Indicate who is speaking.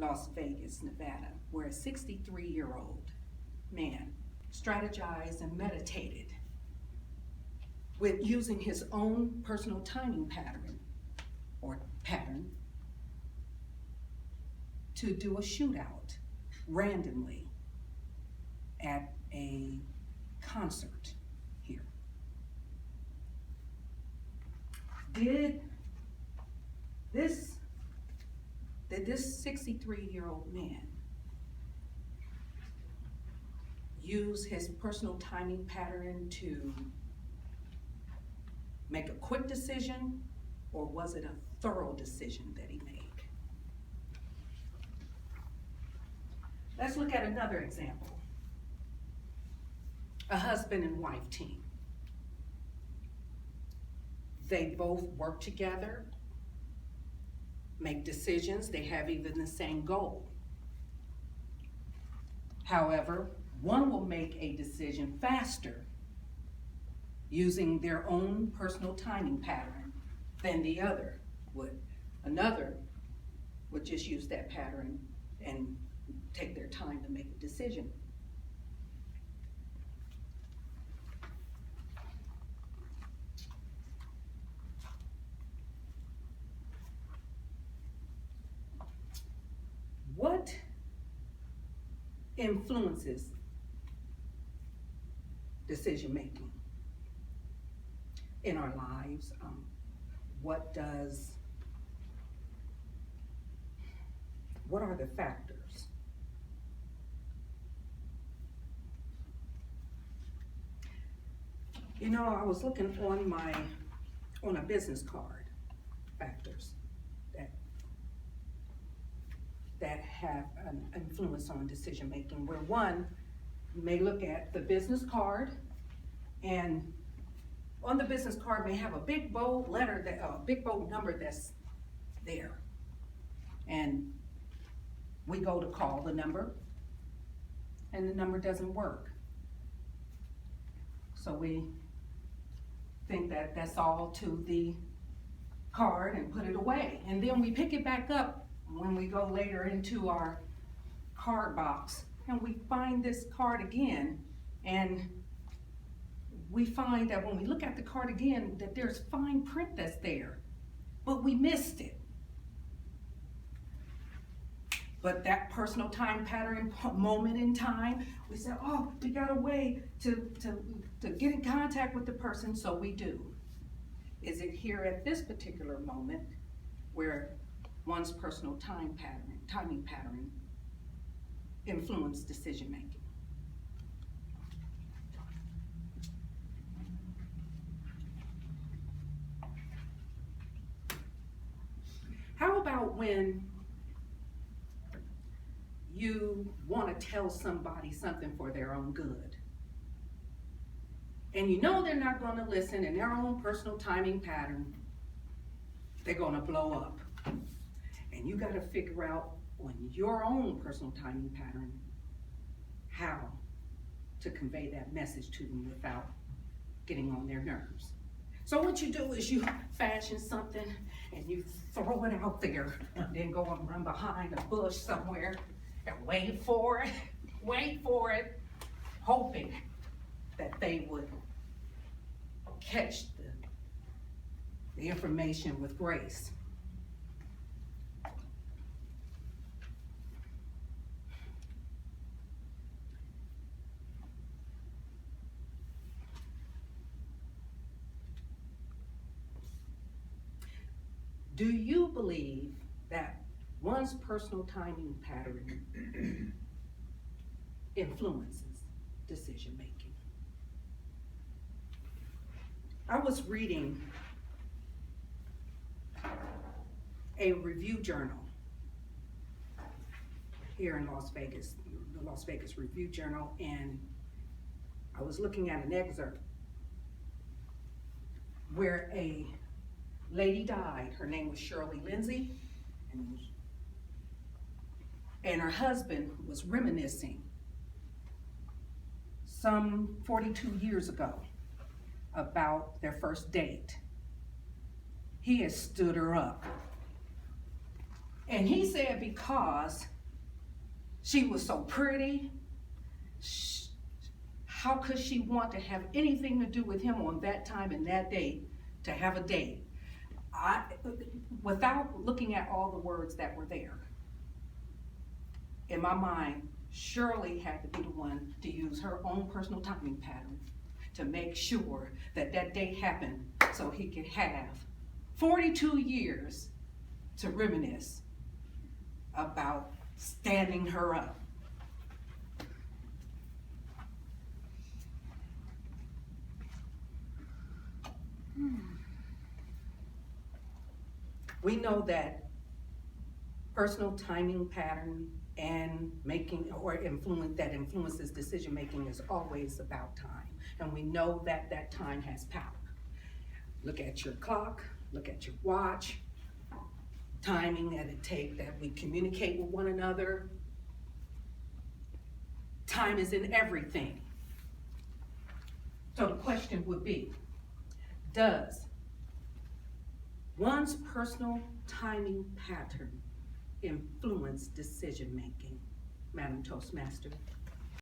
Speaker 1: Las Vegas, Nevada, where a 63-year-old man strategized and meditated with using his own personal timing pattern to do a shootout randomly at a concert here. Did this 63-year-old man use his personal timing pattern to make a quick decision, or was it a thorough decision that he made? Let's look at another example. A husband and wife team. They both work together, make decisions, they have even the same goal. However, one will make a decision faster using their own personal timing pattern than the other would. Another would just use that pattern and take their time to make a decision. What influences decision making in our lives? What are the factors? You know, I was looking on a business card, factors that have an influence on decision making, where one, you may look at the business card, and on the business card may have a big bold letter, big bold number that's there. And we go to call the number, and the number doesn't work. So we think that that's all to the card and put it away. And then we pick it back up when we go later into our card box, and we find this card again, and we find that when we look at the card again, that there's fine print that's there, but we missed it. But that personal time pattern, moment in time, we said, oh, we got a way to get in contact with the person, so we do. Is it here at this particular moment where one's personal timing pattern influence decision making? How about when you want to tell somebody something for their own good, and you know they're not going to listen, and their own personal timing pattern, they're going to blow up? And you got to figure out on your own personal timing pattern how to convey that message to them without getting on their nerves. So what you do is you fashion something and you throw it out there, and then go and run behind a bush somewhere and wait for it, hoping that they would catch the information with grace. Do you believe that one's personal timing pattern influences decision making? I was reading a review journal here in Las Vegas, the Las Vegas Review Journal, and I was looking at an excerpt where a lady died. Her name was Shirley Lindsay, and her husband was reminiscing some 42 years ago about their first date. He had stood her up, and he said because She was so pretty. How could she want to have anything to do with him on that time and that date, to have a date? Without looking at all the words that were there, in my mind, Shirley had to be the one to use her own personal timing pattern to make sure that that date happened so he could have 42 years to reminisce about standing her up. We know that personal timing pattern and making or influences decision making is always about time, and we know that that time has power. Look at your clock, look at your watch, timing that it takes that we communicate with one another. Time is in everything. So the question would be, does one's personal timing pattern influence decision making, Madam Toastmaster?